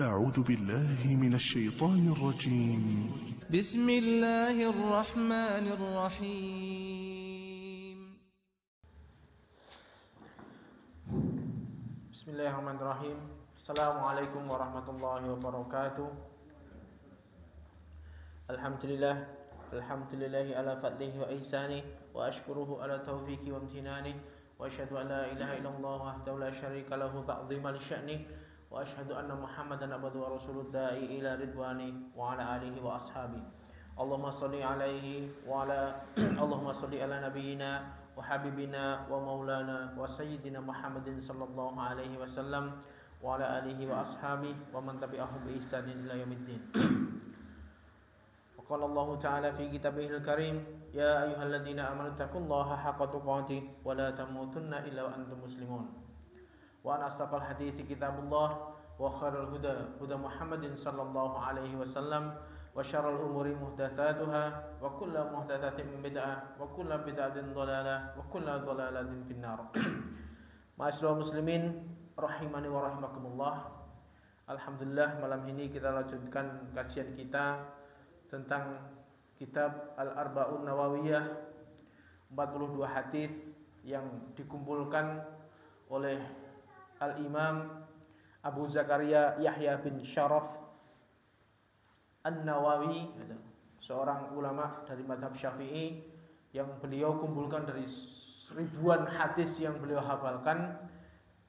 أعوذ بالله من الشيطان الرجيم. بسم الله الرحمن الرحيم. بسم الله الرحمن الرحيم. السلام عليكم ورحمة الله وبركاته. الحمد لله على فضله وإحسانه، وأشكره على توفيقه وامتنانه، وأشهد أن لا إله إلا الله وحده لا شريك له تعظيما لشأنه، وأشهد أن محمدا عبده ورسوله الداعي إلى رضوانه وعلى آله وأصحابه. اللهم صل عليه اللهم صل على نبينا وحبيبنا ومولانا وسيدنا محمد صلى الله عليه وسلم وعلى آله وأصحابه ومن تبعهم بإحسان إلى يوم الدين. وقال الله تعالى في كتابه الكريم: يا أيها الذين آمنوا اتقوا الله حق تقاته ولا تموتن إلا وأنتم مسلمون. وأن أصدق الحديث كتاب الله، وخير الهدى هدى محمد صلى الله عليه وسلم، وشر الأمور محدثاتها، وكل محدثة بدعة، وكل بدعة ضلالة، وكل ضلالة في النار. Ma'asyiral muslimin rahimani wa rahimakumullah. Alhamdulillah, malam ini kita lanjutkan kajian kita tentang kitab Al-Arba'un Nawawiyah, 42 hadis yang dikumpulkan oleh Al-Imam Abu Zakaria Yahya bin Syaraf An-Nawawi, seorang ulama dari mazhab Syafi'i yang beliau kumpulkan dari ribuan hadis yang beliau hafalkan.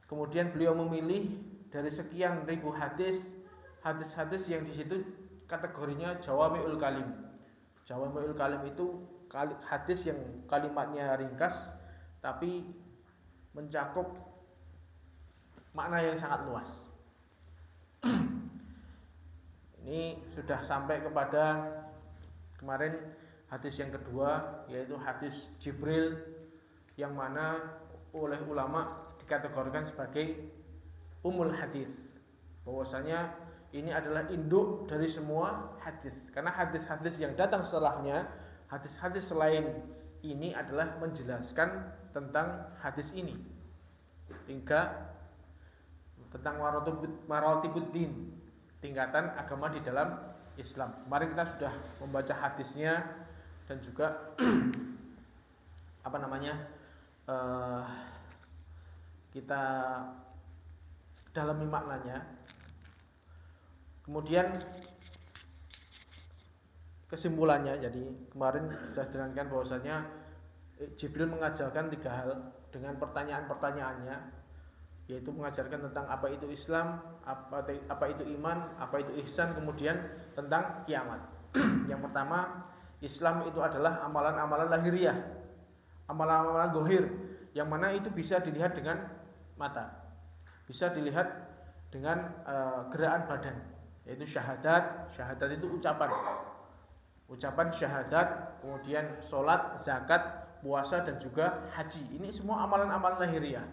Kemudian beliau memilih dari sekian ribu hadis-hadis yang di situ kategorinya Jawami'ul Kalim. Jawami'ul Kalim itu hadis yang kalimatnya ringkas tapi mencakup makna yang sangat luas. Ini sudah sampai kepada kemarin hadis yang kedua, yaitu hadis Jibril, yang mana oleh ulama dikategorikan sebagai umul hadis. Bahwasanya ini adalah induk dari semua hadis, karena hadis-hadis yang datang setelahnya, hadis-hadis selain ini adalah menjelaskan tentang hadis ini. Tentang maratibuddin, tingkatan agama di dalam Islam. Kemarin kita sudah membaca hadisnya dan juga kita dalami maknanya. Kemudian kesimpulannya, jadi kemarin sudah diterangkan bahwasanya Jibril mengajarkan 3 hal dengan pertanyaan-pertanyaannya, yaitu mengajarkan tentang apa itu Islam, apa itu iman, apa itu ihsan, kemudian tentang kiamat. Yang pertama, Islam itu adalah amalan-amalan lahiriah, amalan-amalan zahir, yang mana itu bisa dilihat dengan mata, bisa dilihat dengan gerakan badan, yaitu syahadat. Syahadat itu ucapan syahadat, kemudian sholat, zakat, puasa, dan juga haji. Ini semua amalan-amalan lahiriah.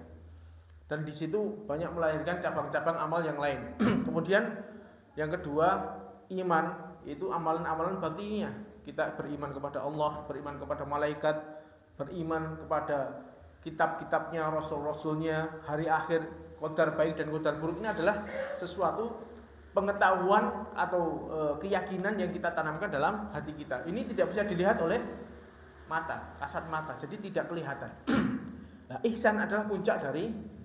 Dan di situ banyak melahirkan cabang-cabang amal yang lain. Kemudian yang kedua, iman, itu amalan-amalan batiniah. Kita beriman kepada Allah, beriman kepada malaikat, beriman kepada kitab-kitabnya, rasul-rasulnya, hari akhir, qadar baik dan qadar buruk. Ini adalah sesuatu pengetahuan atau keyakinan yang kita tanamkan dalam hati kita. Ini tidak bisa dilihat oleh mata, kasat mata, jadi tidak kelihatan. Nah, ihsan adalah puncak dari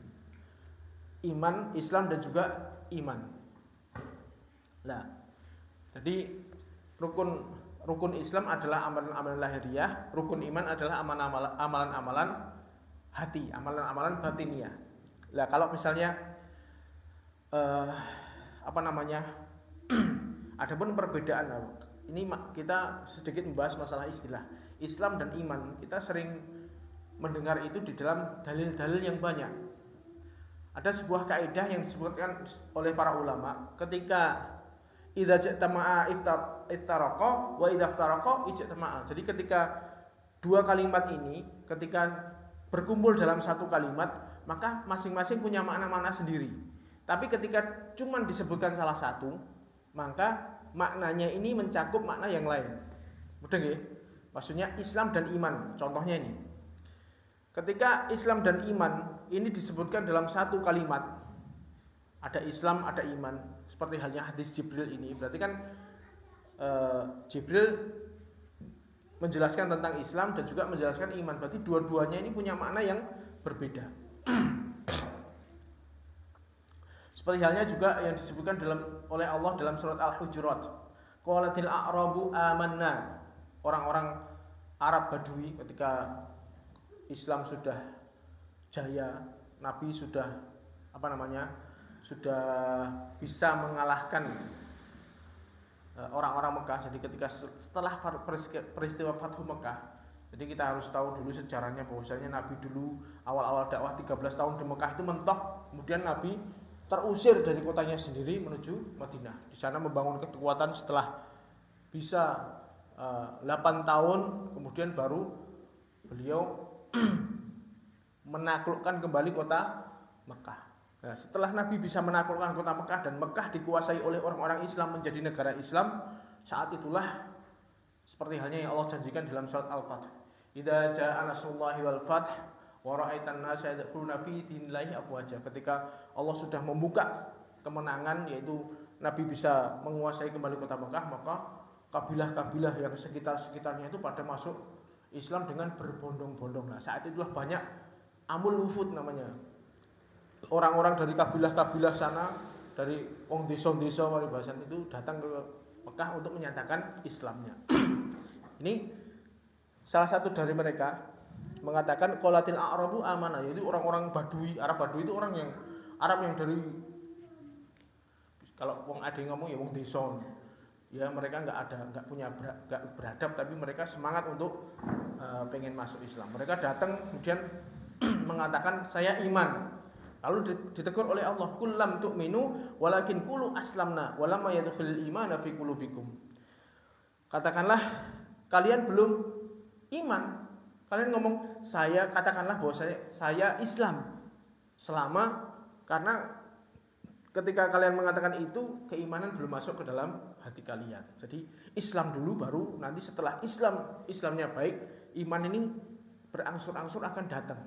iman, Islam, dan juga iman. Nah, jadi rukun Islam adalah amalan-amalan lahiriah, rukun iman adalah amalan-amalan hati, amalan-amalan batiniah. Nah, kalau misalnya adapun perbedaan, ini kita sedikit membahas masalah istilah Islam dan iman. Kita sering mendengar itu di dalam dalil-dalil yang banyak. Ada sebuah kaidah yang disebutkan oleh para ulama, ketika idza ja'tama'a iftaraqa wa idza iftaraqa ijtama'a. Jadi ketika dua kalimat ini ketika berkumpul dalam satu kalimat, maka masing-masing punya makna-makna sendiri. Tapi ketika cuma disebutkan salah satu, maka maknanya ini mencakup makna yang lain. Mudah nggih? Maksudnya Islam dan iman. Contohnya ini. Ketika Islam dan iman ini disebutkan dalam satu kalimat, ada Islam, ada iman. Seperti halnya hadis Jibril ini. Berarti kan Jibril menjelaskan tentang Islam dan juga menjelaskan iman. Berarti dua-duanya ini punya makna yang berbeda. Seperti halnya juga yang disebutkan oleh Allah dalam surat Al-Hujurat. Qalatil a'rabu amanna. Orang-orang Arab Badui ketika Islam sudah jaya, Nabi sudah sudah bisa mengalahkan orang-orang Mekah. Jadi ketika setelah peristiwa Fathu Mekah, jadi kita harus tahu dulu sejarahnya bahwasanya Nabi dulu awal-awal dakwah 13 tahun di Mekah itu mentok, kemudian Nabi terusir dari kotanya sendiri menuju Madinah. Di sana membangun kekuatan setelah bisa 8 tahun, kemudian baru beliau menaklukkan kembali kota Mekah. Nah, setelah Nabi bisa menaklukkan kota Mekah dan Mekah dikuasai oleh orang-orang Islam menjadi negara Islam, saat itulah seperti halnya yang Allah janjikan dalam surat Al-Fath. Idza jaa nasrullahi wal fath wa ra'aitan nasa yadkhuluna fi dinillahi afwaja. Ketika Allah sudah membuka kemenangan, yaitu Nabi bisa menguasai kembali kota Mekah, maka kabilah-kabilah yang sekitar-sekitarnya itu pada masuk Islam dengan berbondong-bondong. Nah, saat itulah banyak amul wufud namanya. Orang-orang dari kabilah-kabilah sana, dari wong desa-desa paribasan itu datang ke Mekah untuk menyatakan Islamnya. Ini salah satu dari mereka mengatakan qalatil a'rabu amanah, yaitu orang-orang Badui. Arab Badui itu orang yang Arab yang dari, kalau wong ade ngomong ya wong desa. Ya mereka nggak beradab, tapi mereka semangat untuk pengen masuk Islam. Mereka datang kemudian mengatakan saya iman. Lalu ditegur oleh Allah, kullam tu'minu walakin qulu aslamna walamma yadkhulul imana fi qulubikum. Katakanlah kalian belum iman. Kalian ngomong katakanlah bahwa saya Islam. Karena ketika kalian mengatakan itu, keimanan belum masuk ke dalam hati kalian. Jadi Islam dulu, baru nanti setelah Islamnya baik, iman ini berangsur-angsur akan datang.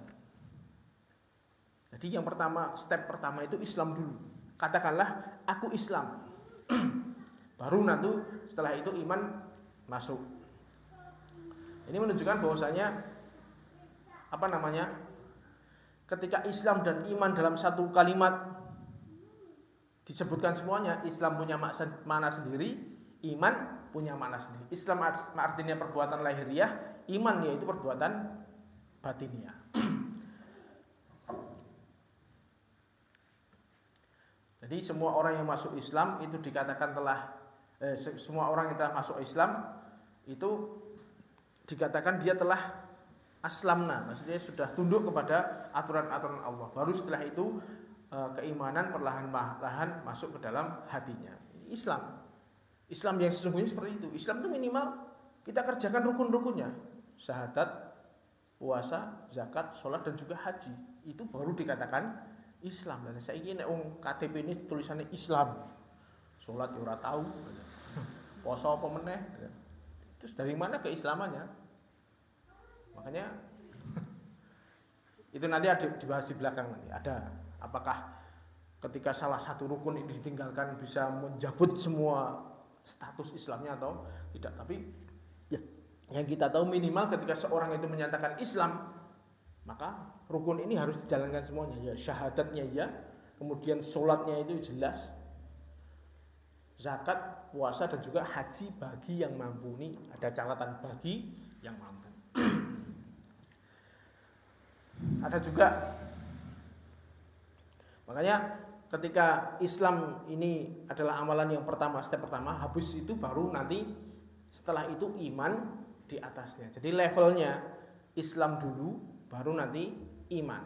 Jadi yang pertama, step pertama itu Islam dulu. Katakanlah aku Islam. Baru nanti setelah itu iman masuk. Ini menunjukkan bahwasanya ketika Islam dan iman dalam satu kalimat disebutkan semuanya, Islam punya makna sendiri, iman punya makna sendiri. Islam artinya perbuatan lahiriah, iman yaitu perbuatan batiniah. Jadi semua orang yang masuk Islam itu dikatakan semua orang yang telah masuk Islam itu dikatakan dia telah aslamna, maksudnya sudah tunduk kepada aturan-aturan Allah. Baru setelah itu keimanan perlahan-lahan masuk ke dalam hatinya. Islam yang sesungguhnya seperti itu. Islam itu minimal kita kerjakan rukun-rukunnya, syahadat, puasa, zakat, sholat dan juga haji. Itu baru dikatakan Islam. Dan saya ingin KTP ini tulisannya Islam, sholat ya ora tahu, poso apa meneh. Terus dari mana keislamannya? Makanya itu nanti ada dibahas di belakang nanti. Ada apakah ketika salah satu rukun ini ditinggalkan bisa menjabut semua status Islamnya atau tidak. Tapi ya, yang kita tahu minimal ketika seorang itu menyatakan Islam, maka rukun ini harus dijalankan semuanya. Ya syahadatnya ya, kemudian sholatnya itu jelas, zakat, puasa dan juga haji bagi yang mampu. Ini ada catatan bagi yang mampu. Ada juga, makanya ketika Islam ini adalah amalan yang pertama, step pertama, habis itu baru nanti setelah itu iman di atasnya. Jadi levelnya Islam dulu, baru nanti iman.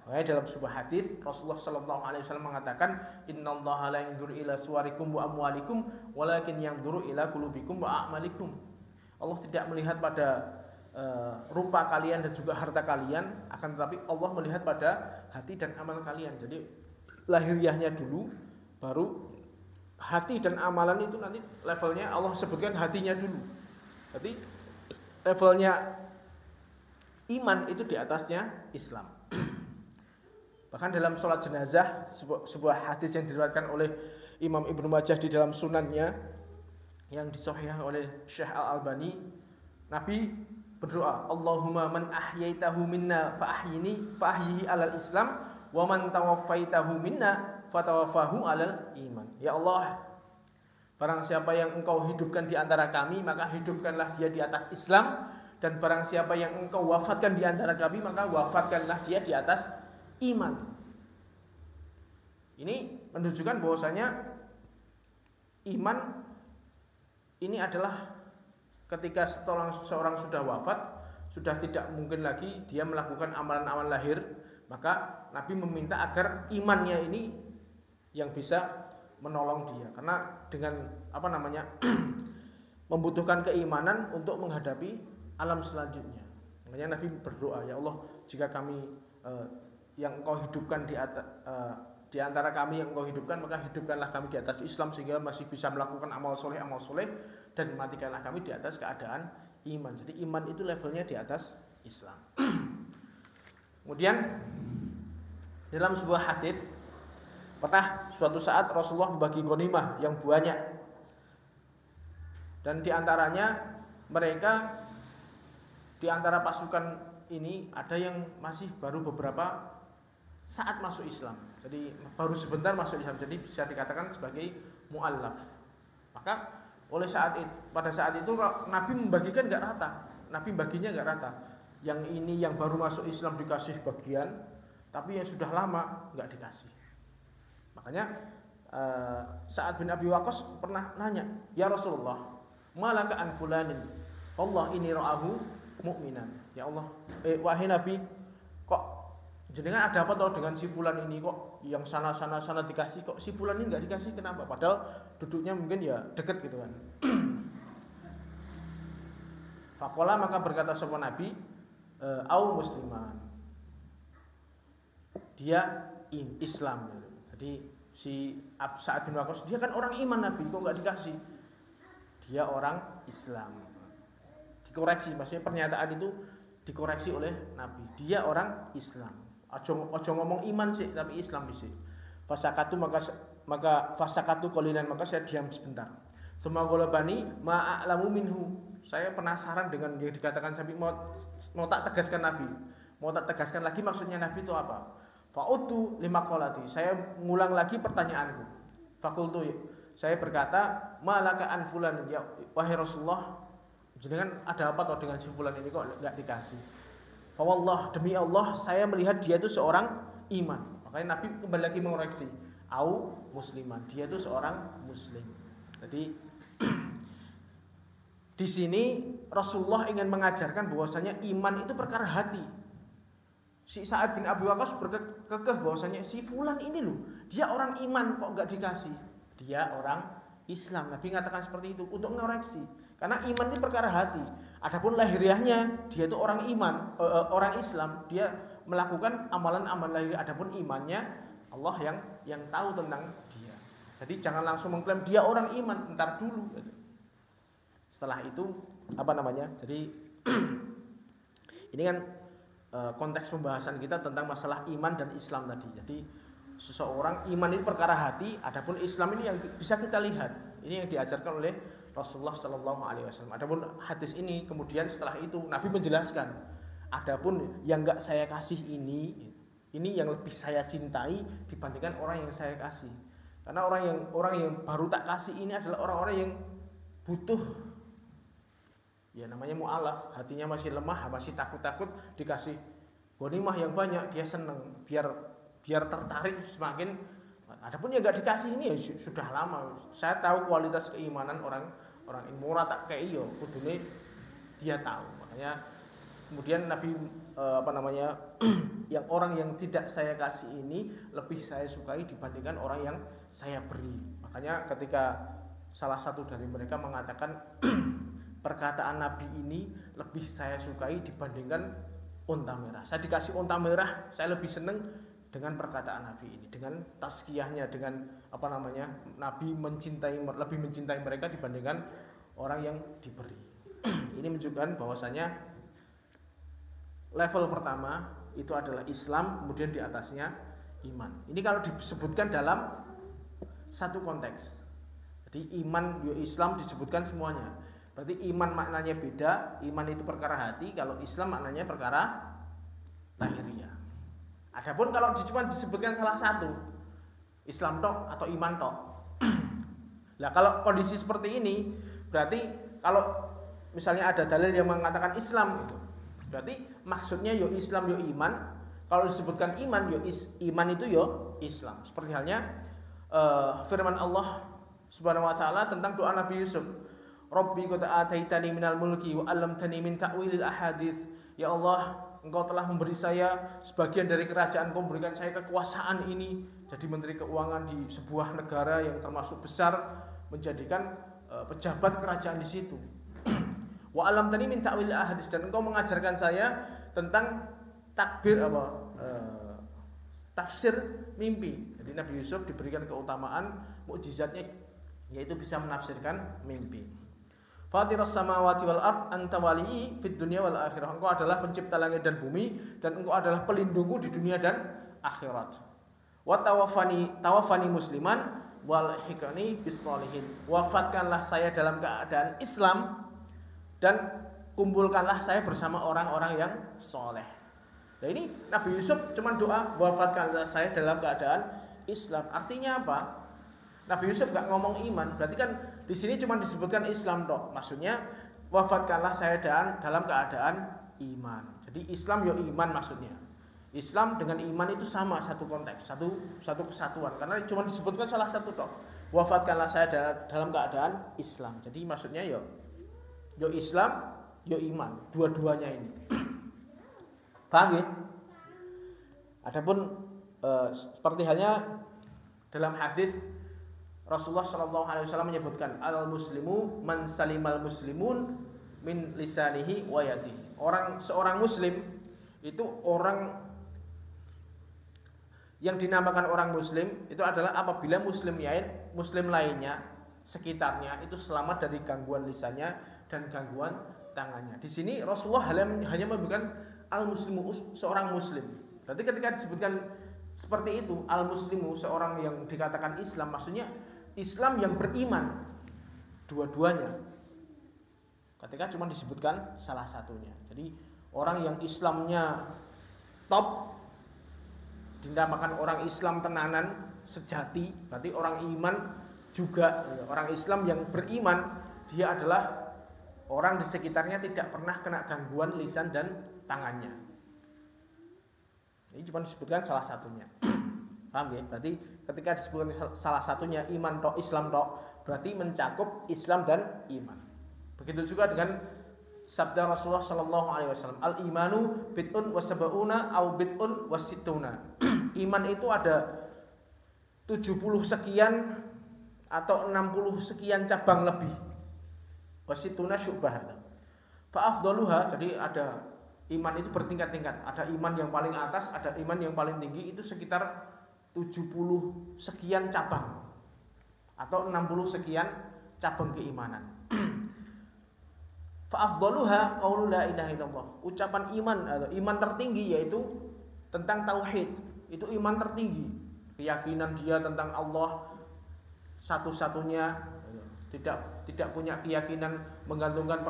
Makanya dalam sebuah hadis Rasulullah SAW mengatakan, Innallaha la yanzuru ila suwarikum wa amwalikum, walakin yanzuru ila qulubikum wa a'malikum. Allah tidak melihat pada rupa kalian dan juga harta kalian, akan tetapi Allah melihat pada hati dan amal kalian. Jadi lahiriahnya dulu, baru hati dan amalan itu nanti levelnya Allah sebutkan hatinya dulu. Jadi levelnya iman itu di atasnya Islam. Bahkan dalam sholat jenazah, sebuah hadis yang diriwayatkan oleh Imam Ibnu Majah di dalam sunannya yang disahihkan oleh Syekh Al-Albani, Nabi berdoa, Allahumma man ahyaitahu minna fa'ahyihi alal Islam wa man tawaffaitahu minna fatawaffahu alal iman. Ya Allah, barang siapa yang engkau hidupkan di antara kami, maka hidupkanlah dia di atas Islam, dan barang siapa yang engkau wafatkan di antara kami, maka wafatkanlah dia di atas iman. Ini menunjukkan bahwasanya iman ini adalah ketika seorang sudah wafat, sudah tidak mungkin lagi dia melakukan amalan-amalan lahir, maka Nabi meminta agar imannya ini yang bisa menolong dia, karena dengan membutuhkan keimanan untuk menghadapi alam selanjutnya. Makanya Nabi berdoa, ya Allah, jika kami yang engkau hidupkan di antara kami yang engkau hidupkan, maka hidupkanlah kami di atas Islam sehingga masih bisa melakukan amal soleh, dan matikanlah kami di atas keadaan iman. Jadi iman itu levelnya di atas Islam. Kemudian dalam sebuah hadis, pernah suatu saat Rasulullah membagi ghanimah yang banyak, dan di antaranya mereka, di antara pasukan ini ada yang masih baru beberapa saat masuk Islam, jadi baru sebentar masuk Islam, jadi bisa dikatakan sebagai mu'allaf. Maka pada saat itu Nabi membagikan nggak rata, Nabi baginya nggak rata. Yang ini yang baru masuk Islam dikasih bagian, tapi yang sudah lama nggak dikasih. Makanya Sa'ad bin Abi Waqqas pernah nanya, ya Rasulullah, malaka an fulanin, Allah ini ra'ahu mu'minan. Ya Allah, wahai Nabi, kok jenengan ada apa tau dengan si fulan ini, kok yang sana dikasih, kok si fulan ini nggak dikasih, kenapa? Padahal duduknya mungkin ya deket gitu kan. Faqala, maka berkata sebuah Nabi, au musliman, dia Islam. Jadi si Sa'ad bin Waqqas, dia kan orang iman Nabi, kok nggak dikasih? Dia orang Islam. Dikoreksi, maksudnya pernyataan itu dikoreksi oleh Nabi. Dia orang Islam. Ojo ngomong iman sih, tapi Islam sih. Fasakatu maka fasakatu qalilan, maka saya diam sebentar. Summa qalabani ma a'lamu minhu. Saya penasaran dengan yang dikatakan Nabi, mau tak tegaskan Nabi. Mau tak tegaskan lagi maksudnya Nabi itu apa? Fa'utu lima qalati. Saya ngulang lagi pertanyaanku. Fakultu, saya berkata, malaka an fulan, ya wahai Rasulullah, jenengan ada apa toh dengan si fulan ini kok enggak dikasih? Fa wallah, demi Allah saya melihat dia itu seorang iman. Makanya Nabi kembali lagi mengoreksi, au musliman, dia itu seorang muslim. Jadi di sini Rasulullah ingin mengajarkan bahwasanya iman itu perkara hati. Si Sa'ad bin Abi Waqqas berkekeh bahwasanya si fulan ini loh, dia orang iman kok enggak dikasih. Dia orang Islam. Nabi mengatakan seperti itu untuk mengoreksi. Karena iman itu perkara hati. Adapun lahiriahnya dia itu orang iman, orang Islam, dia melakukan amalan-amalan lahir. Adapun imannya Allah yang tahu tentang dia. Jadi jangan langsung mengklaim dia orang iman, entar dulu. Setelah itu Jadi ini kan konteks pembahasan kita tentang masalah iman dan Islam tadi. Jadi seseorang iman itu perkara hati, adapun Islam ini yang bisa kita lihat. Ini yang diajarkan oleh Rasulullah Shallallahu Alaihi Wasallam. Adapun hadis ini kemudian setelah itu Nabi menjelaskan, adapun yang enggak saya kasih ini yang lebih saya cintai dibandingkan orang yang saya kasih. Karena orang yang baru tak kasih ini adalah orang-orang yang butuh. Ya namanya mu'alaf, hatinya masih lemah, masih takut-takut, dikasih ghanimah yang banyak dia seneng, biar tertarik semakin. Adapun yang enggak dikasih ini ya sudah lama. Saya tahu kualitas keimanan orang ini, murah tak kayak iyo, kudune dia tahu. Makanya kemudian Nabi yang orang yang tidak saya kasih ini lebih saya sukai dibandingkan orang yang saya beri. Makanya ketika salah satu dari mereka mengatakan perkataan Nabi ini lebih saya sukai dibandingkan unta merah. Saya dikasih unta merah, saya lebih senang dengan perkataan Nabi ini, dengan tazkiyahnya, dengan Nabi lebih mencintai mereka dibandingkan orang yang diberi. Ini menunjukkan bahwasanya level pertama itu adalah Islam, kemudian di atasnya iman. Ini kalau disebutkan dalam satu konteks. Jadi iman yo Islam disebutkan semuanya. Berarti iman maknanya beda. Iman itu perkara hati, kalau Islam maknanya perkara lahiriah. Adapun kalau cuma disebutkan salah satu, Islam tok atau iman tok. Nah, kalau kondisi seperti ini, berarti kalau misalnya ada dalil yang mengatakan Islam gitu, berarti maksudnya yo Islam yo iman. Kalau disebutkan iman yo iman itu yo Islam. Seperti halnya firman Allah Subhanahu wa taala tentang doa Nabi Yusuf. Rabbi qad ataitani minal mulki wa 'allamtani min ta'wilil ahadits. Ya Allah, Engkau telah memberi saya sebagian dari kerajaan, Engkau memberikan saya kekuasaan ini, jadi menteri keuangan di sebuah negara yang termasuk besar, menjadikan pejabat kerajaan di situ. Wa 'allamtani min ta'wilil ahadits, dan Engkau mengajarkan saya tentang tafsir mimpi. Jadi Nabi Yusuf diberikan keutamaan mukjizatnya, yaitu bisa menafsirkan mimpi. Fatiras samawati wal ard anta waliyyi fid dunya wal akhirah. Engkau adalah pencipta langit dan bumi, dan engkau adalah pelindungku di dunia dan akhirat. Wa tawaffani musliman wal hikani bis sholihin. Wafatkanlah saya dalam keadaan Islam, dan kumpulkanlah saya bersama orang-orang yang soleh. Nah, ini Nabi Yusuf cuma doa wafatkanlah saya dalam keadaan Islam. Artinya apa? Nabi Yusuf nggak ngomong iman, berarti kan di sini cuma disebutkan Islam toh. Maksudnya wafatkanlah saya dalam keadaan iman. Jadi Islam yo iman maksudnya. Islam dengan iman itu sama, satu konteks, satu kesatuan. Karena cuma disebutkan salah satu toh. Wafatkanlah saya dalam keadaan Islam. Jadi maksudnya yo Islam, yo iman, dua-duanya ini. Paham ya? Adapun seperti halnya dalam hadis Rasulullah SAW menyebutkan al-muslimu man salimal muslimun min lisanihi wa yadihi. Seorang muslim itu orang yang dinamakan orang muslim itu adalah apabila muslim lainnya sekitarnya itu selamat dari gangguan lisannya dan gangguan tangannya. Di sini Rasulullah hanya menyebutkan al-muslimu, seorang muslim. Berarti ketika disebutkan seperti itu, al-muslimu, seorang yang dikatakan Islam, maksudnya Islam yang beriman, dua-duanya. Ketika cuma disebutkan salah satunya. Jadi orang yang Islamnya top, dinamakan orang Islam tenanan sejati, berarti orang iman juga. Orang Islam yang beriman, dia adalah orang di sekitarnya tidak pernah kena gangguan lisan dan tangannya. Ini cuma disebutkan salah satunya. Paham ya? Berarti ketika disebutkan salah satunya iman tok, Islam tok, berarti mencakup Islam dan iman. Begitu juga dengan sabda Rasulullah sallallahu alaihi wasallam, al-imanu bid'un wa sab'una au bid'un wa sittuna. Iman itu ada 70 sekian atau 60 sekian cabang lebih. Wa sittuna syu'bah. Fa afdaluha, jadi ada iman itu bertingkat-tingkat. Ada iman yang paling atas, ada iman yang paling tinggi, itu sekitar 70 sekian cabang atau 60 sekian cabang keimanan. Fa afdaluha qaulu la ilaha illallah. Ucapan iman atau iman tertinggi yaitu tentang tauhid. Itu iman tertinggi. Keyakinan dia tentang Allah satu-satunya, tidak punya keyakinan menggantungkan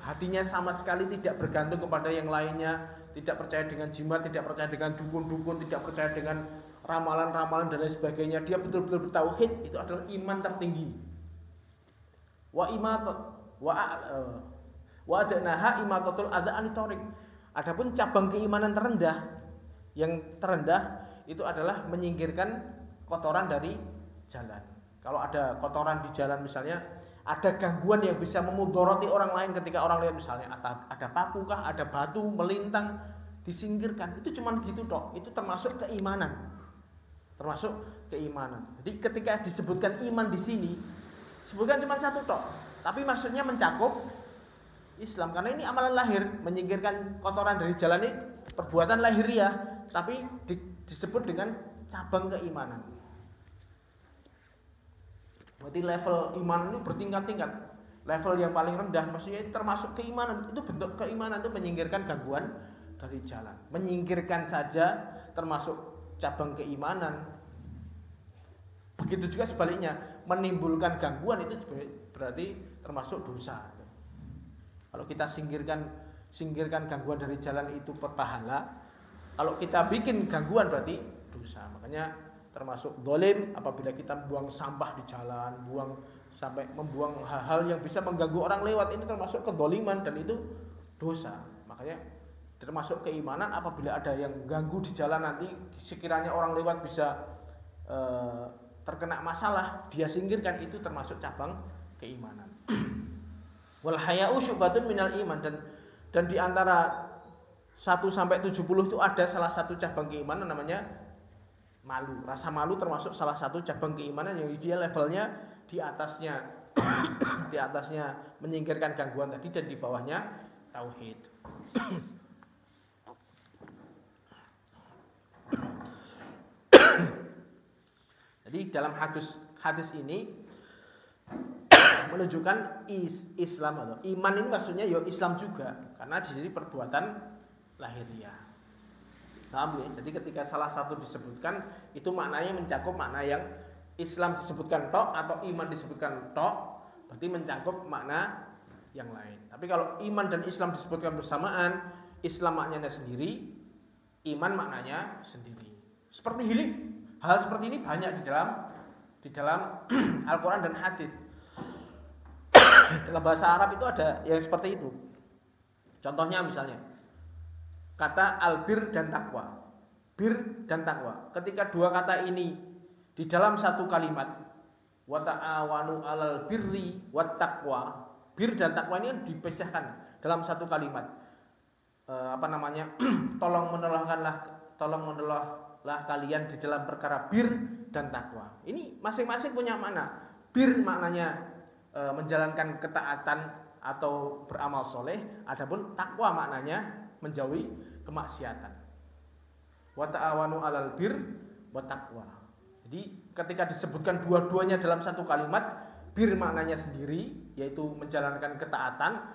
hatinya sama sekali tidak bergantung kepada yang lainnya, tidak percaya dengan jimat, tidak percaya dengan dukun-dukun, tidak percaya dengan ramalan-ramalan dan lain sebagainya. Dia betul-betul bertauhid, itu adalah iman tertinggi. Wa adnaha imatatul adza anitorik. Adapun cabang keimanan terendah, yang terendah itu adalah menyingkirkan kotoran dari jalan. Kalau ada kotoran di jalan misalnya, ada gangguan yang bisa memudoroti orang lain ketika orang lihat misalnya ada paku kah, ada batu melintang, disingkirkan. Itu cuma gitu toh. Itu termasuk keimanan. Jadi ketika disebutkan iman di sini, sebutkan cuma satu toh, tapi maksudnya mencakup Islam, karena ini amalan lahir, menyingkirkan kotoran dari jalan ini perbuatan lahiriah, tapi disebut dengan cabang keimanan. Berarti level iman itu bertingkat-tingkat. Level yang paling rendah maksudnya termasuk keimanan. Itu bentuk keimanan itu menyingkirkan gangguan dari jalan. Menyingkirkan saja termasuk cabang keimanan. Begitu juga sebaliknya, menimbulkan gangguan itu berarti termasuk dosa. Kalau kita singkirkan gangguan dari jalan itu berpahala. Kalau kita bikin gangguan berarti dosa. Makanya termasuk zalim apabila kita buang sampah di jalan, sampai membuang hal-hal yang bisa mengganggu orang lewat, ini termasuk kezaliman dan itu dosa. Makanya termasuk keimanan apabila ada yang ganggu di jalan, nanti sekiranya orang lewat bisa terkena masalah, dia singkirkan, itu termasuk cabang keimanan. Wal haya'u syu'batun minal iman, dan di antara 1 sampai 70 itu ada salah satu cabang keimanan namanya malu. Rasa malu termasuk salah satu cabang keimanan yang dia levelnya di atasnya di atasnya menyingkirkan gangguan tadi, dan di bawahnya tauhid. Jadi dalam hadis ini menunjukkan Islam atau iman ini maksudnya ya Islam juga, karena di sini perbuatan lahiriah. Paham ya? Jadi ketika salah satu disebutkan itu maknanya mencakup makna yang Islam disebutkan tok atau iman disebutkan tok, berarti mencakup makna yang lain. Tapi kalau iman dan Islam disebutkan bersamaan, Islam maknanya sendiri, iman maknanya sendiri. Seperti hilik, hal seperti ini banyak di dalam Al-Quran dan hadis. Dalam bahasa Arab itu ada yang seperti itu. Contohnya misalnya kata albir dan takwa. Bir dan takwa. Ketika dua kata ini di dalam satu kalimat, wa ta'awanu 'alal birri wat taqwa. Bir dan takwa ini kan dipisahkan dalam satu kalimat. Tolong menolonglah kalian di dalam perkara bir dan takwa. Ini masing-masing punya makna. Bir maknanya menjalankan ketaatan atau beramal soleh, adapun takwa maknanya menjauhi kemaksiatan. Wa ta'awanu 'alal bir wa taqwa. Jadi ketika disebutkan dua-duanya dalam satu kalimat, bir maknanya sendiri yaitu menjalankan ketaatan,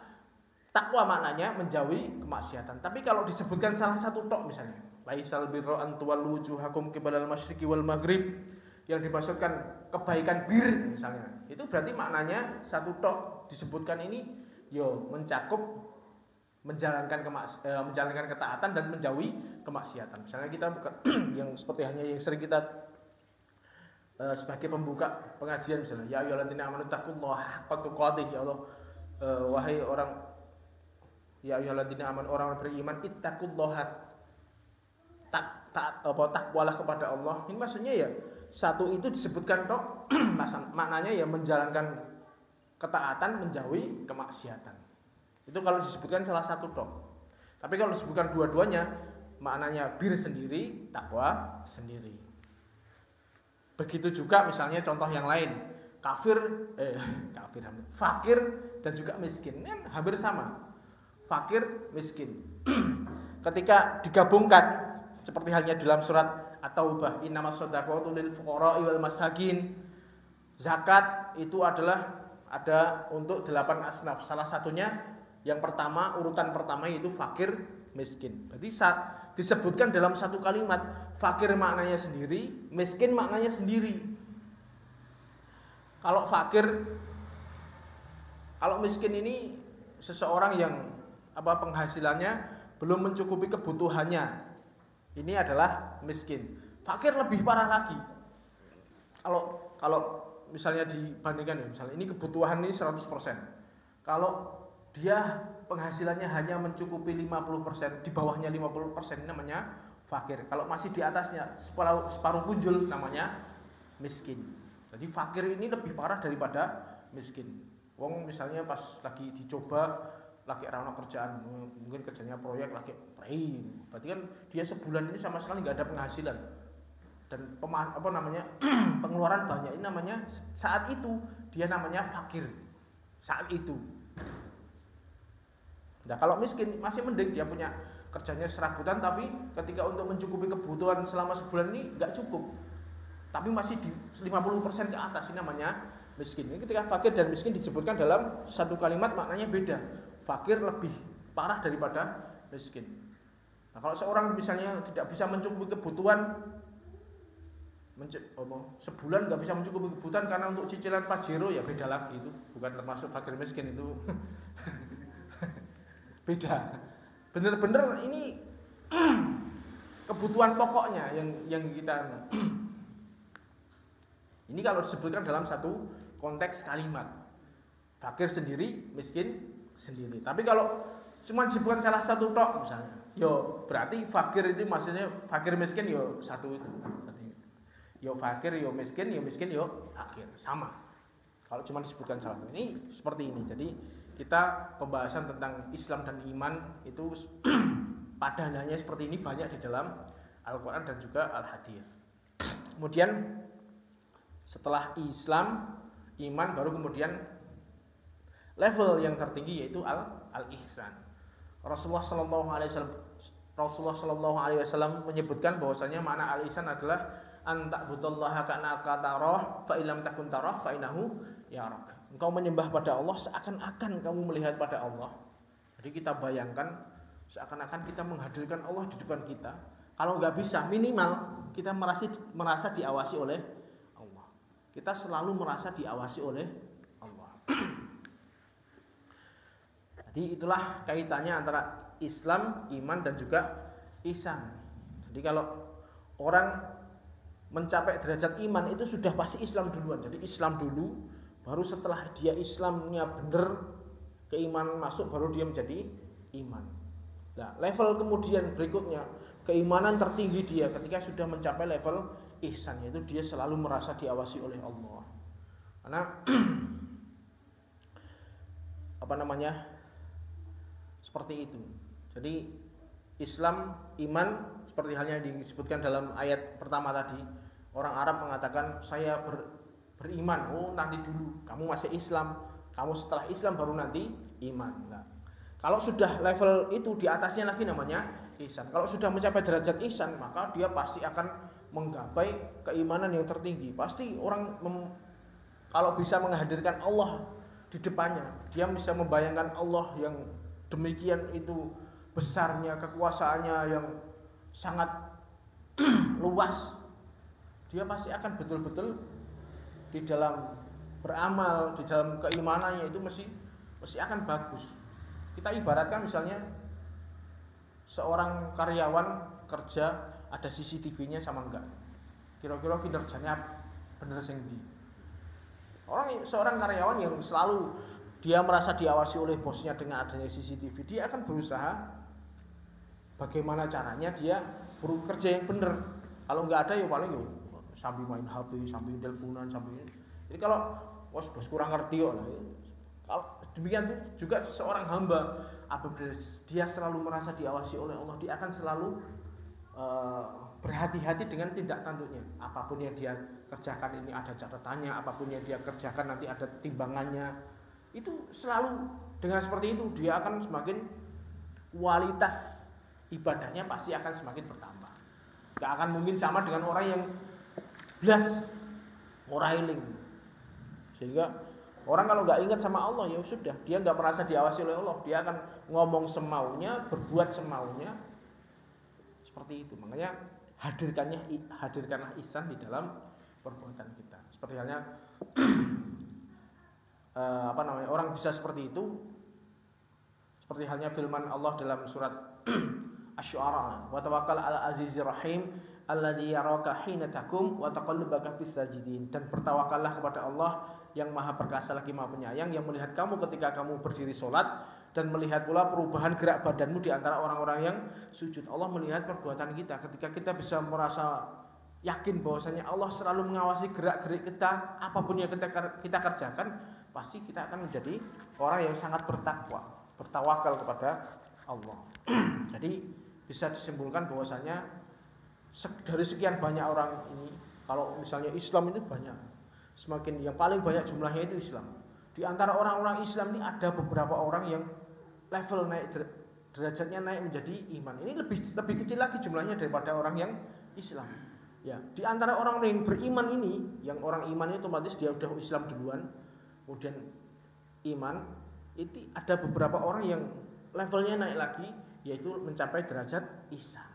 takwa maknanya menjauhi kemaksiatan. Tapi kalau disebutkan salah satu tok misalnya, laisal birra an tuwallu wujuhakum qibalal masyriqi wal maghrib, yang dimaksudkan kebaikan bir misalnya, itu berarti maknanya satu tok disebutkan ini yo mencakup menjalankan ketaatan dan menjauhi kemaksiatan. Misalnya kita yang seperti halnya yang sering kita sebagai pembuka pengajian misalnya, ya ayyuhalladzina amanu taqullaha haqqa tuqatih, ya Allah, wahai orang, ya ayyuhalladzina amanu, orang beriman, ittaqullaha, takwalah kepada Allah. Ini maksudnya ya satu itu disebutkan tok maknanya ya menjalankan ketaatan, menjauhi kemaksiatan. Itu kalau disebutkan salah satu tok. Tapi kalau disebutkan dua-duanya, maknanya bir sendiri, takwa sendiri. Begitu juga misalnya contoh yang lain, fakir dan juga miskin, ini hampir sama. Fakir, miskin. Ketika digabungkan seperti halnya dalam surat At-Taubah, innamas shadaqatu lil fuqara'i wal masakin. Zakat itu adalah ada untuk 8 asnaf. Salah satunya yang pertama, urutan pertama yaitu fakir, miskin. Berarti disebutkan dalam satu kalimat, fakir maknanya sendiri, miskin maknanya sendiri. Kalau miskin ini seseorang yang penghasilannya belum mencukupi kebutuhannya, ini adalah miskin. Fakir lebih parah lagi. Kalau misalnya dibandingkan ya, misalnya ini kebutuhan ini 100%. Kalau dia penghasilannya hanya mencukupi 50%, di bawahnya 50%, ini namanya fakir. Kalau masih di atasnya separuh punjul, namanya miskin. Jadi fakir ini lebih parah daripada miskin. Wong misalnya pas lagi dicoba, lagi rana kerjaan, mungkin kerjanya proyek, lagi berarti kan dia sebulan ini sama sekali nggak ada penghasilan dan pengeluaran banyak. Ini namanya saat itu dia namanya fakir saat itu. Nah kalau miskin masih mending, dia punya kerjanya serabutan, tapi ketika untuk mencukupi kebutuhan selama sebulan ini nggak cukup, tapi masih di 50% ke atas, ini namanya miskin. Ini ketika fakir dan miskin disebutkan dalam satu kalimat maknanya beda. Fakir lebih parah daripada miskin. Nah kalau seorang misalnya tidak bisa mencukupi kebutuhan sebulan nggak bisa mencukupi kebutuhan karena untuk cicilan Pajero ya beda lagi, itu bukan termasuk fakir miskin itu. Beda. Bener-bener ini kebutuhan pokoknya yang kita ini kalau disebutkan dalam satu konteks kalimat. Fakir sendiri, miskin sendiri. Tapi kalau cuma disebutkan salah satu tok misalnya, yo berarti fakir itu maksudnya fakir miskin yo satu itu. Yo fakir, yo miskin, yo fakir, sama. Kalau cuma disebutkan salah satu ini seperti ini. Jadi kita pembahasan tentang Islam dan iman itu padanannya seperti ini banyak di dalam Al-Quran dan juga Al-Hadis. Kemudian setelah Islam, iman, baru kemudian level yang tertinggi yaitu al-ihsan. Rasulullah Shallallahu Alaihi Wasallam menyebutkan bahwasanya makna al-ihsan adalah anta'budallaha ka'annaka tarah fa illam takun tarah fa innahu yarak. Engkau menyembah pada Allah seakan-akan kamu melihat pada Allah. Jadi kita bayangkan seakan-akan kita menghadirkan Allah di depan kita. Kalau nggak bisa, minimal kita merasa diawasi oleh Allah. Kita selalu merasa diawasi oleh Allah. Jadi itulah kaitannya antara Islam, iman dan juga ihsan. Jadi kalau orang mencapai derajat iman itu sudah pasti Islam duluan. Jadi Islam dulu, baru setelah dia Islamnya benar, keimanan masuk, baru dia menjadi iman. Nah, level kemudian berikutnya, keimanan tertinggi dia ketika sudah mencapai level ihsan, yaitu dia selalu merasa diawasi oleh Allah. Karena seperti itu. Jadi Islam, iman, seperti halnya disebutkan dalam ayat pertama tadi, orang Arab mengatakan saya beriman. Oh, nanti dulu kamu masih Islam, kamu setelah Islam baru nanti iman. Nah, kalau sudah level itu di atasnya lagi namanya ihsan. Kalau sudah mencapai derajat ihsan, maka dia pasti akan menggapai keimanan yang tertinggi. Pasti orang kalau bisa menghadirkan Allah di depannya, dia bisa membayangkan Allah yang demikian itu besarnya, kekuasaannya yang sangat luas. Dia pasti akan betul-betul di dalam beramal, di dalam keimanannya itu mesti akan bagus. Kita ibaratkan misalnya seorang karyawan kerja, ada CCTV-nya sama enggak? Kira-kira kinerjanya bener sing ndi? Seorang karyawan yang selalu dia merasa diawasi oleh bosnya dengan adanya CCTV, dia akan berusaha bagaimana caranya dia bekerja yang benar. Kalau nggak ada ya paling sambil main HP, sambil teleponan, sambil. Jadi kalau bos kurang ngerti kok lah. Kalau demikian juga seorang hamba, apabila dia selalu merasa diawasi oleh Allah, dia akan selalu berhati-hati dengan tindak tanduknya. Apapun yang dia kerjakan ini ada catatannya, apapun yang dia kerjakan nanti ada timbangannya. Itu selalu dengan seperti itu dia akan semakin kualitas ibadahnya pasti akan semakin bertambah. Gak akan mungkin sama dengan orang yang blas orailing. Sehingga orang kalau nggak ingat sama Allah ya sudah, dia nggak merasa diawasi oleh Allah, dia akan ngomong semaunya, berbuat semaunya, seperti itu. Makanya hadirkanlah ihsan di dalam perbuatan kita. Seperti halnya orang bisa seperti itu, seperti halnya firman Allah dalam surat Asy-Syu'ara, wa tawakkal 'alal azizir rahim alladzi yaraka hina taqum wa taqallubaka fis sajidin. Dan bertawakallah kepada Allah yang Maha Perkasa lagi Maha Penyayang, yang melihat kamu ketika kamu berdiri salat dan melihat pula perubahan gerak badanmu di antara orang-orang yang sujud. Allah melihat perbuatan kita. Ketika kita bisa merasa yakin bahwasanya Allah selalu mengawasi gerak-gerik kita, apapun yang kita kerjakan, pasti kita akan menjadi orang yang sangat bertawakal kepada Allah. Jadi bisa disimpulkan bahwasanya dari sekian banyak orang ini, kalau misalnya Islam itu banyak, semakin yang paling banyak jumlahnya itu Islam. Di antara orang-orang Islam ini ada beberapa orang yang level naik derajatnya naik menjadi iman. Ini lebih kecil lagi jumlahnya daripada orang yang Islam. Ya, di antara orang yang beriman ini, yang orang iman itu otomatis dia udah Islam duluan, kemudian iman, itu ada beberapa orang yang levelnya naik lagi, yaitu mencapai derajat ihsan.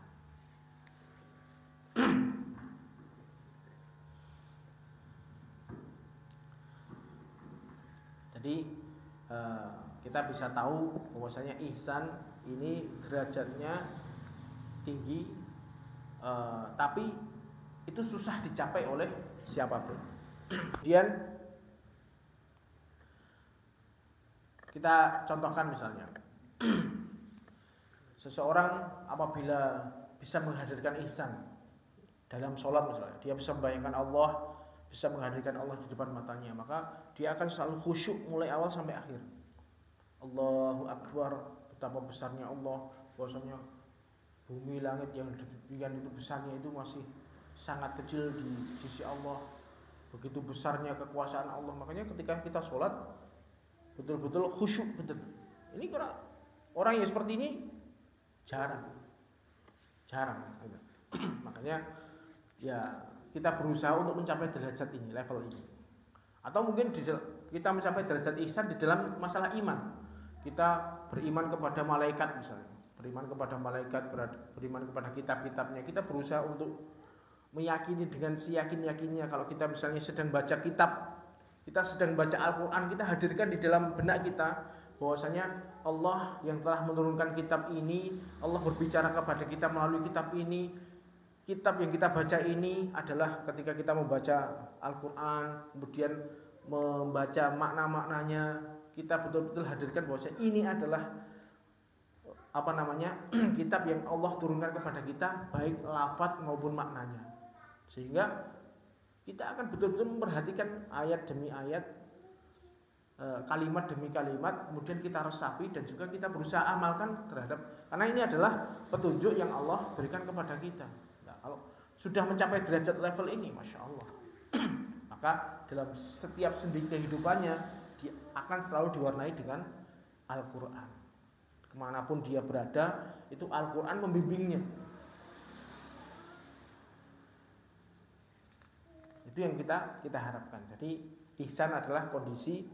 Jadi kita bisa tahu bahwasanya ihsan ini derajatnya tinggi, tapi itu susah dicapai oleh siapapun. Kemudian kita contohkan misalnya seseorang apabila bisa menghadirkan ihsan dalam sholat misalnya, dia bisa membayangkan Allah, bisa menghadirkan Allah di depan matanya, maka dia akan selalu khusyuk mulai awal sampai akhir. Allahu Akbar, betapa besarnya Allah, bahwasanya bumi langit yang demikian itu besarnya itu masih sangat kecil di sisi Allah. Begitu besarnya kekuasaan Allah, makanya ketika kita sholat betul-betul khusyuk betul. Ini orang yang seperti ini jarang. Makanya ya kita berusaha untuk mencapai derajat ini, level ini. Atau mungkin kita mencapai derajat ihsan di dalam masalah iman. Kita beriman kepada malaikat misalnya, beriman kepada malaikat, beriman kepada kitab-kitabnya. Kita berusaha untuk meyakini dengan seyakin-yakinnya. Kalau kita misalnya sedang baca kitab, kita sedang baca Al-Quran, kita hadirkan di dalam benak kita bahwasanya Allah yang telah menurunkan kitab ini, Allah berbicara kepada kita melalui kitab ini. Kitab yang kita baca ini adalah ketika kita membaca Al-Quran, kemudian membaca makna-maknanya, kita betul-betul hadirkan bahwasanya ini adalah kitab yang Allah turunkan kepada kita, baik lafaz maupun maknanya. Sehingga kita akan betul-betul memperhatikan ayat demi ayat, kalimat demi kalimat, kemudian kita resapi dan juga kita berusaha amalkan terhadap, karena ini adalah petunjuk yang Allah berikan kepada kita. Nah, kalau sudah mencapai derajat level ini, Masya Allah, maka dalam setiap sendi kehidupannya dia akan selalu diwarnai dengan Al-Quran. Kemanapun dia berada, itu Al-Quran membimbingnya. Itu yang kita harapkan. Jadi ihsan adalah kondisi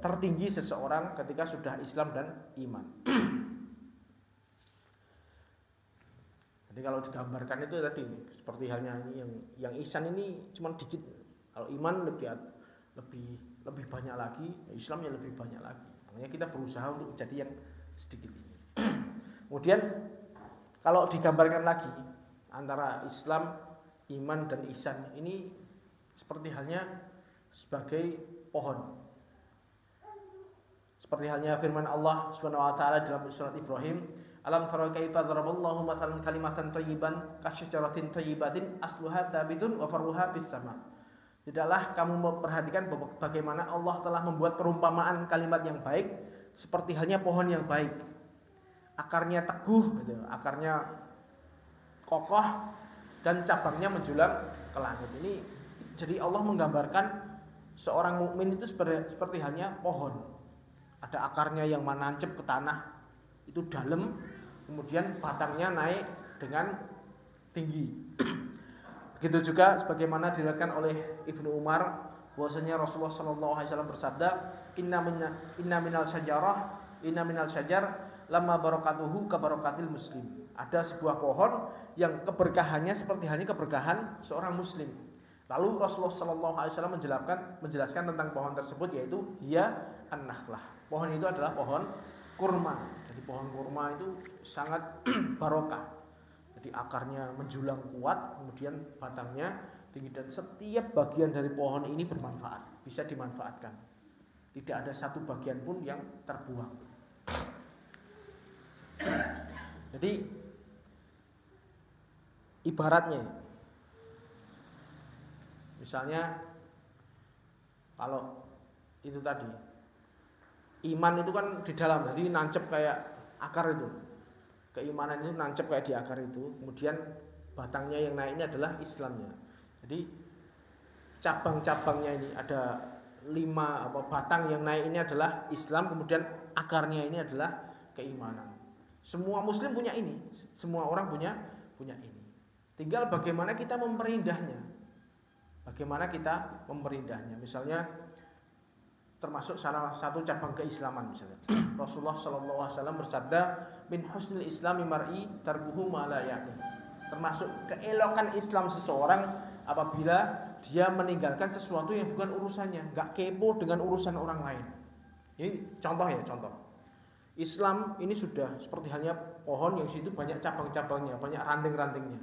tertinggi seseorang ketika sudah Islam dan iman. Jadi kalau digambarkan itu tadi seperti halnya yang ihsan ini cuma dikit. Kalau iman lebih banyak lagi, Islam yang lebih banyak lagi. Makanya kita berusaha untuk menjadi yang sedikit ini. Kemudian kalau digambarkan lagi antara Islam, iman dan ihsan ini seperti halnya sebagai pohon. Seperti halnya firman Allah Subhanahu wa taala dalam surat Ibrahim, alam tara kaifa daraballahu mathalan kalimatan thayyiban kasyajaratin thayyibatin asluha tsabitun wa farruha fis sama. Tidaklah kamu memperhatikan bagaimana Allah telah membuat perumpamaan kalimat yang baik seperti halnya pohon yang baik. Akarnya teguh, akarnya kokoh dan cabangnya menjulang ke langit. Ini jadi Allah menggambarkan seorang mukmin itu seperti halnya pohon. Ada akarnya yang menancap ke tanah, itu dalam, kemudian batangnya naik dengan tinggi. Begitu juga sebagaimana diriwayatkan oleh Ibnu Umar bahwasanya Rasulullah SAW bersabda, inna minal syajar lama barakatuhu kabarakatil muslim. Ada sebuah pohon yang keberkahannya seperti halnya keberkahan seorang muslim. Lalu Rasulullah SAW menjelaskan tentang pohon tersebut, yaitu hiya an-nakhlah. Pohon itu adalah pohon kurma. Jadi pohon kurma itu sangat barokah. Jadi akarnya menjulang kuat, kemudian batangnya tinggi, dan setiap bagian dari pohon ini bermanfaat, bisa dimanfaatkan. Tidak ada satu bagian pun yang terbuang. Jadi ibaratnya, misalnya kalau itu tadi, iman itu kan di dalam, jadi nancep kayak akar itu. Keimanan itu nancep kayak di akar itu, kemudian batangnya yang naik ini adalah Islamnya. Jadi cabang-cabangnya ini ada 5 batang yang naik ini adalah Islam, kemudian akarnya ini adalah keimanan. Semua muslim punya ini, semua orang punya ini. Tinggal bagaimana kita memperindahnya. Misalnya termasuk salah satu cabang keislaman misalnya. Rasulullah SAW bersabda, min husnil islami mar'i tarkuhu ma la ya'ni. Termasuk keelokan Islam seseorang apabila dia meninggalkan sesuatu yang bukan urusannya, nggak kepo dengan urusan orang lain. Ini contoh ya, contoh. Islam ini sudah seperti halnya pohon yang situ banyak cabang-cabangnya, banyak ranting-rantingnya.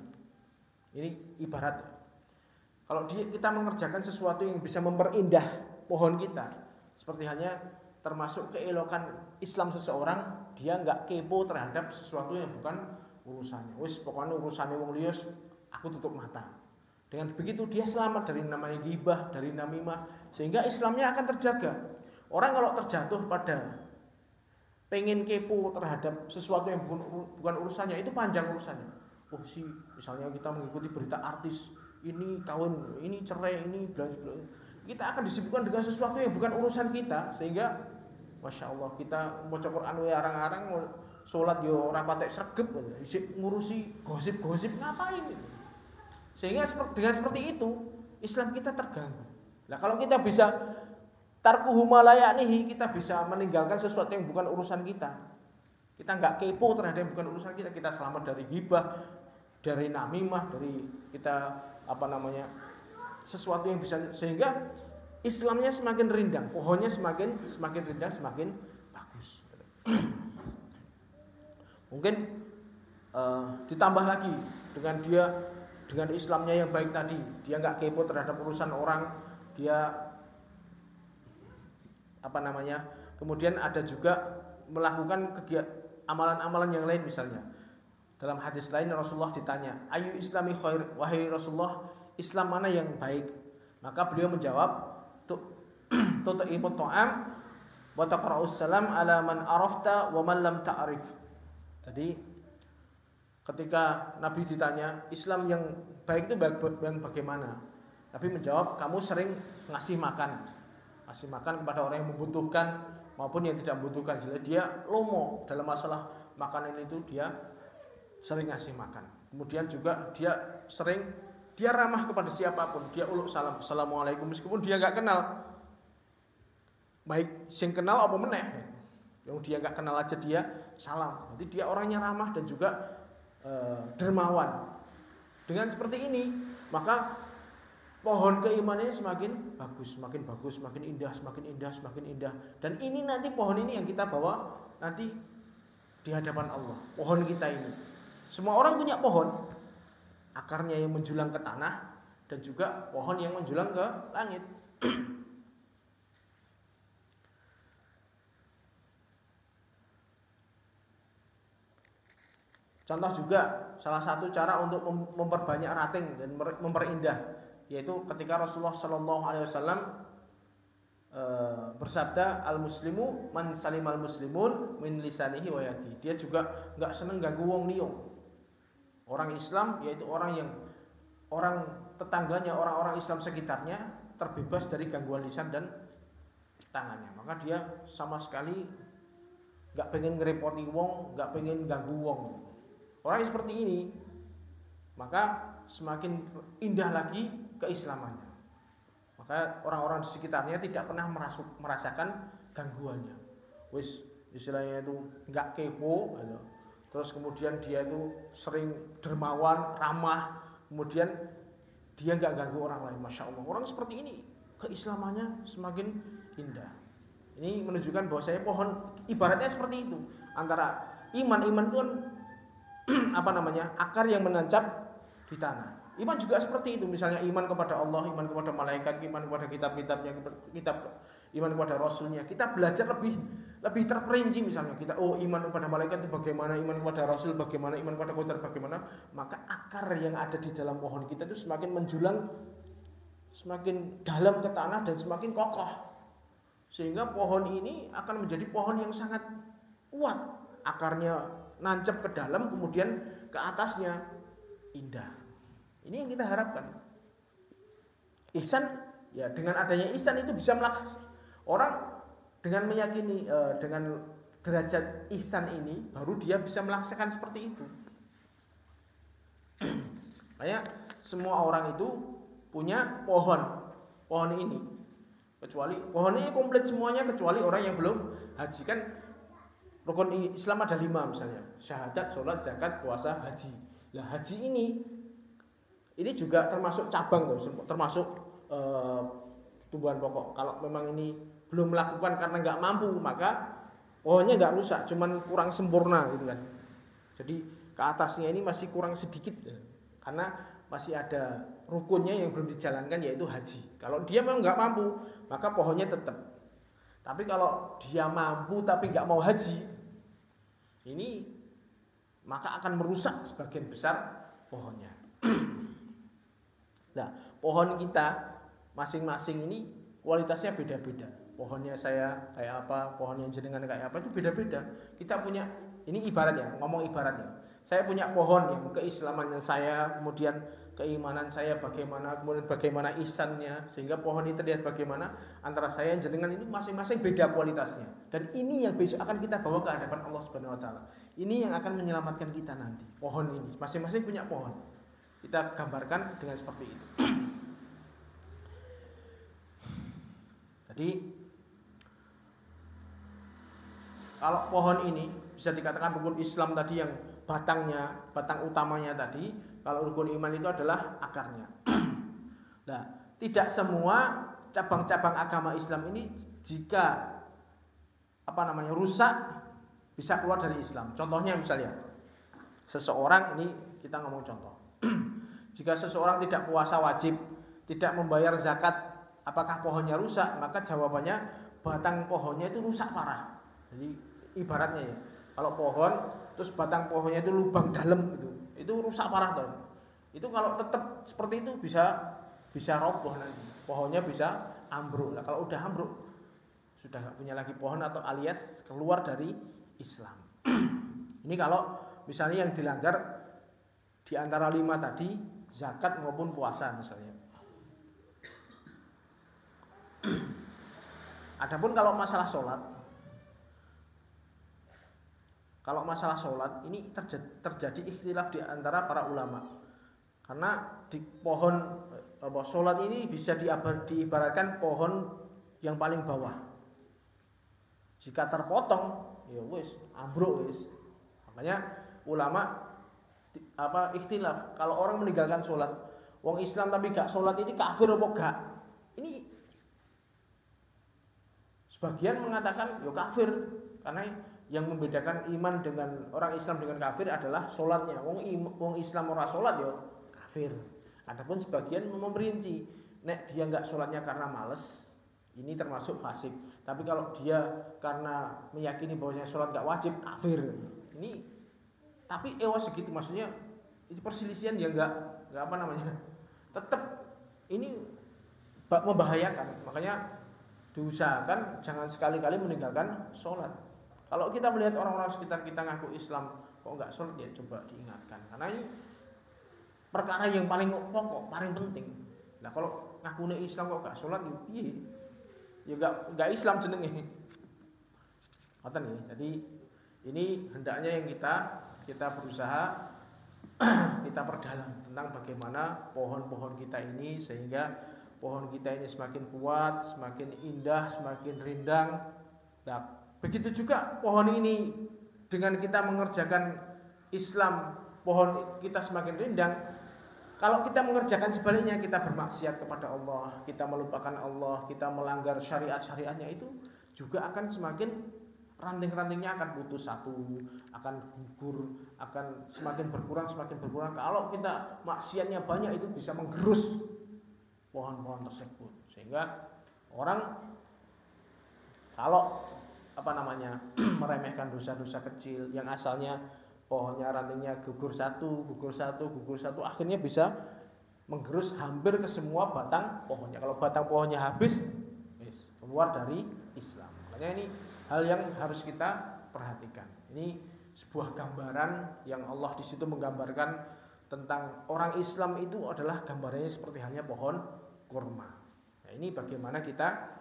Ini ibarat kalau kita mengerjakan sesuatu yang bisa memperindah pohon kita, seperti halnya termasuk keelokan Islam seseorang, dia nggak kepo terhadap sesuatu yang bukan urusannya. Wis pokoknya urusannya wong liya aku tutup mata. Dengan begitu dia selamat dari namanya ghibah, dari namimah, sehingga Islamnya akan terjaga. Orang kalau terjatuh pada pengen kepo terhadap sesuatu yang bukan urusannya, itu panjang urusannya. Oh sih, misalnya kita mengikuti berita artis, ini kawin, ini cerai, ini belanja. Kita akan disibukkan dengan sesuatu yang bukan urusan kita, sehingga Masya Allah kita mau Quran we arang-arang, sholat yo ora patek sregep, ngurusi gosip-gosip ngapain itu. Sehingga dengan seperti itu Islam kita terganggu. Nah kalau kita bisa tarkuhu malayanihi, kita bisa meninggalkan sesuatu yang bukan urusan kita. Kita nggak kepo terhadap yang bukan urusan kita. Kita selamat dari ghibah, dari namimah, dari kita sesuatu yang bisa, sehingga Islamnya semakin rindang, pohonnya semakin rindang, semakin bagus. Mungkin ditambah lagi dengan Islamnya yang baik tadi, dia nggak kepo terhadap urusan orang, dia kemudian ada juga melakukan amalan-amalan yang lain. Misalnya dalam hadis lain Rasulullah ditanya, ayu islami khair, wahai Rasulullah, Islam mana yang baik? Maka beliau menjawab, tut'imut ta'am wa taqra'us salam ala man arafta wa man lam ta'rif. Jadi ketika Nabi ditanya Islam yang baik itu yang bagaimana, Nabi menjawab, kamu sering ngasih makan kepada orang yang membutuhkan maupun yang tidak membutuhkan. Jadi dia lomo dalam masalah makanan itu, dia sering ngasih makan. Kemudian juga dia ramah kepada siapapun, dia uluk salam, assalamualaikum, meskipun dia nggak kenal. Baik sing kenal apa meneh, yang dia nggak kenal aja dia salam. Jadi dia orangnya ramah dan juga dermawan. Dengan seperti ini, maka pohon keimanannya semakin bagus, semakin indah. Dan ini nanti pohon ini yang kita bawa nanti di hadapan Allah. Pohon kita ini, semua orang punya pohon, akarnya yang menjulang ke tanah dan juga pohon yang menjulang ke langit. Contoh juga salah satu cara untuk memperbanyak rating dan memperindah, yaitu ketika Rasulullah Shallallahu Alaihi Wasallam bersabda, al muslimu man salimal muslimun min lisanihi wa yadihi. Dia juga nggak seneng ganggu wong liya. Orang Islam yaitu orang tetangganya, orang-orang Islam sekitarnya terbebas dari gangguan lisan dan tangannya. Maka dia sama sekali nggak pengen ngerepoti wong, nggak pengen ganggu wong. Orang yang seperti ini, maka semakin indah lagi keislamannya. Maka orang-orang di sekitarnya tidak pernah merasakan gangguannya. Wis istilahnya itu nggak kepo, gitu. Terus kemudian dia itu sering dermawan, ramah, kemudian dia nggak ganggu orang lain. Masya Allah, orang seperti ini keislamannya semakin indah. Ini menunjukkan bahwa saya pohon ibaratnya seperti itu. Antara iman itu kan akar yang menancap di tanah. Iman juga seperti itu. Misalnya iman kepada Allah, iman kepada malaikat, iman kepada kitab-kitabnya, iman kepada rasulnya. Kita belajar lebih terperinci. Misalnya kita iman kepada malaikat itu bagaimana, iman kepada rasul bagaimana, iman kepada qadar bagaimana. Maka akar yang ada di dalam pohon kita itu semakin menjulang, semakin dalam ke tanah dan semakin kokoh. Sehingga pohon ini akan menjadi pohon yang sangat kuat. Akarnya nancap ke dalam, kemudian ke atasnya indah. Ini yang kita harapkan. Ihsan, ya dengan adanya ihsan itu bisa orang dengan meyakini dengan derajat ihsan ini baru dia bisa melaksanakan seperti itu. Kayak semua orang itu punya pohon ini, kecuali pohon ini komplit semuanya kecuali orang yang belum haji. Kan rukun Islam ada 5 misalnya, syahadat, sholat, zakat, puasa, haji. Nah haji ini juga termasuk cabang, termasuk eh, tumbuhan pokok. Kalau memang ini belum melakukan karena nggak mampu, maka pohonnya nggak rusak, cuman kurang sempurna gitu kan. Jadi ke atasnya ini masih kurang sedikit ya. Karena masih ada rukunnya yang belum dijalankan, yaitu haji. Kalau dia memang nggak mampu, maka pohonnya tetap. Tapi kalau dia mampu tapi nggak mau haji, ini maka akan merusak sebagian besar pohonnya. Nah, pohon kita masing-masing ini kualitasnya beda-beda. Pohonnya saya kayak apa, pohonnya jenengan kayak apa, itu beda-beda. Kita punya, ini ibaratnya, ngomong ibaratnya. Saya punya pohon yang keislamannya saya, kemudian keimanan saya bagaimana, kemudian bagaimana ihsannya, sehingga pohon ini terlihat bagaimana. Antara saya dan jenengan ini masing-masing beda kualitasnya. Dan ini yang besok akan kita bawa ke hadapan Allah Subhanahu wa taala. Ini yang akan menyelamatkan kita nanti. Pohon ini, masing-masing punya pohon. Kita gambarkan dengan seperti itu. Jadi kalau pohon ini bisa dikatakan rukun Islam tadi yang batangnya, batang utamanya tadi, kalau rukun iman itu adalah akarnya. Nah, tidak semua cabang-cabang agama Islam ini jika rusak bisa keluar dari Islam. Contohnya misalnya seseorang, ini kita ngomong contoh. Jika seseorang tidak puasa wajib, tidak membayar zakat, apakah pohonnya rusak? Maka jawabannya batang pohonnya itu rusak parah. Jadi ibaratnya ya, kalau pohon terus batang pohonnya itu lubang dalam itu rusak parah tuh. Itu kalau tetap seperti itu bisa roboh nanti. Pohonnya bisa ambruk. Nah, kalau udah ambruk sudah nggak punya lagi pohon atau alias keluar dari Islam. Ini kalau misalnya yang dilanggar di antara 5 tadi, zakat maupun puasa misalnya. Adapun kalau masalah sholat ini terjadi ikhtilaf di antara para ulama. Karena di pohon sholat ini bisa diibaratkan pohon yang paling bawah. Jika terpotong, ya wis ambruk wis. Makanya ulama ikhtilaf. Kalau orang meninggalkan sholat, wong Islam tapi gak sholat ini kafir apa gak? Ini sebagian mengatakan yo kafir, karena yang membedakan iman dengan orang Islam dengan kafir adalah sholatnya. Wong Islam ora sholat yo kafir. Adapun sebagian memperinci, nek dia nggak sholatnya karena males, ini termasuk fasik. Tapi kalau dia karena meyakini bahwasanya sholat nggak wajib, kafir. Ini tapi segitu, maksudnya itu perselisihan ya nggak tetap ini membahayakan. Makanya diusahakan jangan sekali-kali meninggalkan sholat. Kalau kita melihat orang-orang sekitar kita ngaku Islam kok nggak sholat, ya coba diingatkan, karena ini perkara yang paling pokok, paling penting. Nah kalau ngaku Islam kok nggak sholat, ya nggak Islam jenenge. Ngoten ya. Jadi ini hendaknya yang kita berusaha kita perdalam tentang bagaimana pohon-pohon kita ini, sehingga pohon kita ini semakin kuat, semakin indah, semakin rindang. Nah, begitu juga pohon ini, dengan kita mengerjakan Islam, pohon kita semakin rindang. Kalau kita mengerjakan sebaliknya, kita bermaksiat kepada Allah, kita melupakan Allah, kita melanggar syariat-syariatnya, itu juga akan semakin ranting-rantingnya akan putus satu, akan gugur, akan semakin berkurang. Kalau kita maksiatnya banyak, itu bisa menggerus pohon-pohon tersebut. Sehingga orang kalau meremehkan dosa-dosa kecil yang asalnya pohonnya rantingnya gugur satu, akhirnya bisa menggerus hampir ke semua batang pohonnya. Kalau batang pohonnya habis, keluar dari Islam. Makanya ini hal yang harus kita perhatikan. Ini sebuah gambaran yang Allah di situ menggambarkan tentang orang Islam itu adalah gambarannya seperti halnya pohon kurma. Nah, ini bagaimana kita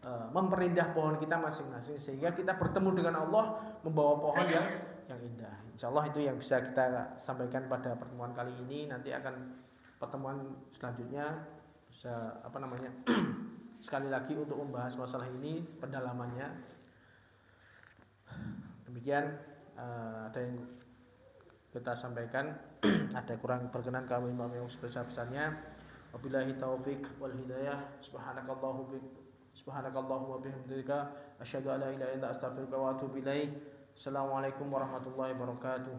memperindah pohon kita masing-masing sehingga kita bertemu dengan Allah membawa pohon yang indah. Insyaallah itu yang bisa kita sampaikan pada pertemuan kali ini. Nanti akan pertemuan selanjutnya bisa sekali lagi untuk membahas masalah ini, pendalamannya. Demikian ada yang kita sampaikan. Ada kurang berkenan kami yang sebesar-besarnya. Wabillahi taufik wal hidayah. Subhanakallahumma bihamdika asyhadu an la ilaha illa anta astaghfiruka wa atubu ilaik. Assalamualaikum warahmatullahi wabarakatuh.